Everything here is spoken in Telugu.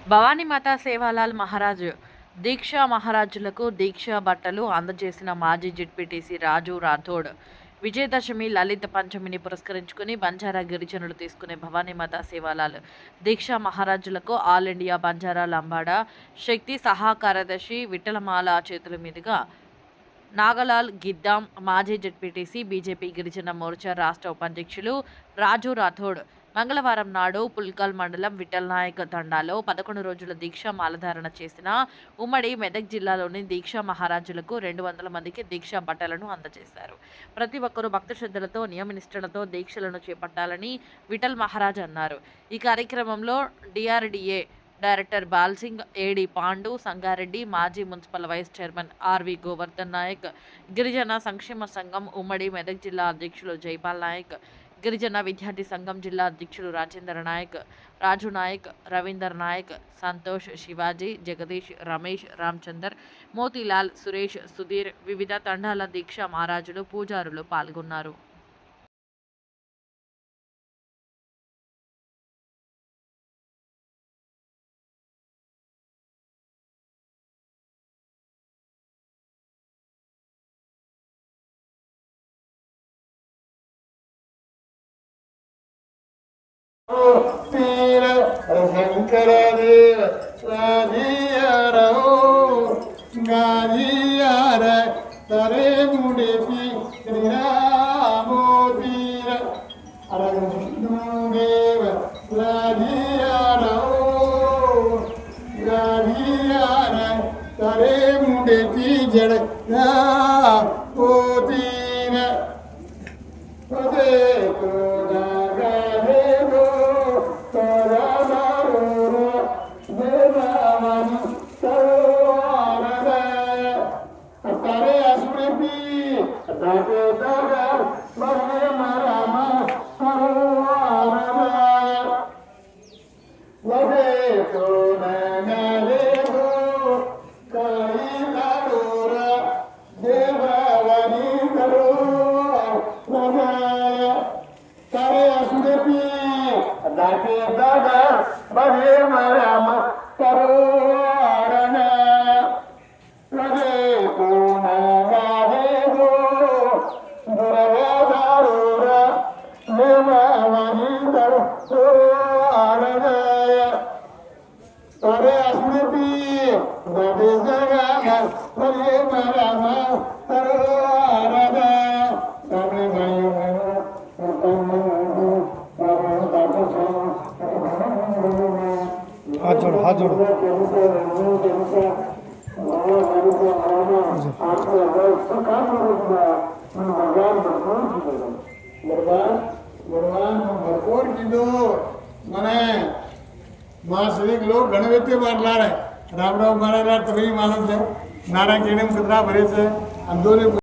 భవానీమాత సేవాలాల్ మహారాజ్ దీక్షా మహారాజులకు దీక్షా బట్టలు అందజేసిన మాజీ జెడ్పీటీసీ రాజు రాథోడ్. విజయదశమి లలిత పంచమిని పురస్కరించుకుని బంజారా గిరిజనులు తీసుకునే భవానీమాత సేవాలాల్ దీక్షా మహారాజులకు ఆల్ ఇండియా బంజారా లంబాడా శక్తి సహా కార్యదర్శి విఠలమాల చేతుల మీదుగా నాగలాల్ గిద్దాం, మాజీ జెడ్పీటీసీ బీజేపీ గిరిజన మోర్చా రాష్ట్ర ఉపాధ్యక్షులు రాజు రాథోడ్ మంగళవారం నాడు పుల్కల్ మండలం విఠల్ నాయక్ తండాలో 11 రోజుల దీక్షా మాలధారణ చేసిన ఉమ్మడి మెదక్ జిల్లాలోని దీక్షా మహారాజులకు 200 మందికి దీక్షా బట్టలను అందజేశారు. ప్రతి ఒక్కరూ భక్తి శ్రద్ధలతో నియమనిష్టలతో దీక్షలను చేపట్టాలని విఠల్ మహారాజ్ అన్నారు. ఈ కార్యక్రమంలో DRDA director Balsingh, AD Pandu, Sangareddy, మాజీ municipal vice chairman RV Govardhan Naik, గిరిజన సంక్షేమ సంఘం ఉమ్మడి మెదక్ జిల్లా అధ్యక్షులు జైపాల్ నాయక్, గిరిజన విద్యార్థి సంఘం జిల్లా అధ్యక్షులు రాజేందర్ నాయక్, రాజు నాయక్, రవీందర్ నాయక్, సంతోష్, శివాజీ, జగదీష్, రమేష్, రామచందర్, మోతీలాల్, సురేష్, సుధీర్, వివిధ తండాల దీక్షా మహారాజులు, పూజారులు పాల్గొన్నారు. शंकर देव गाजियार तरे मुड़ेपी श्रीरामोदीर विष्णुदेव गाजियार गाजियार तरे मुड़ेपी जड़ पोतीर हाथ जोड़ो भरपूर कीधु मने मासिक लोग गणपति बाटला रे राम राम मारा तभी मालूम है नारायण केड़े कतरा भरे से अंदोले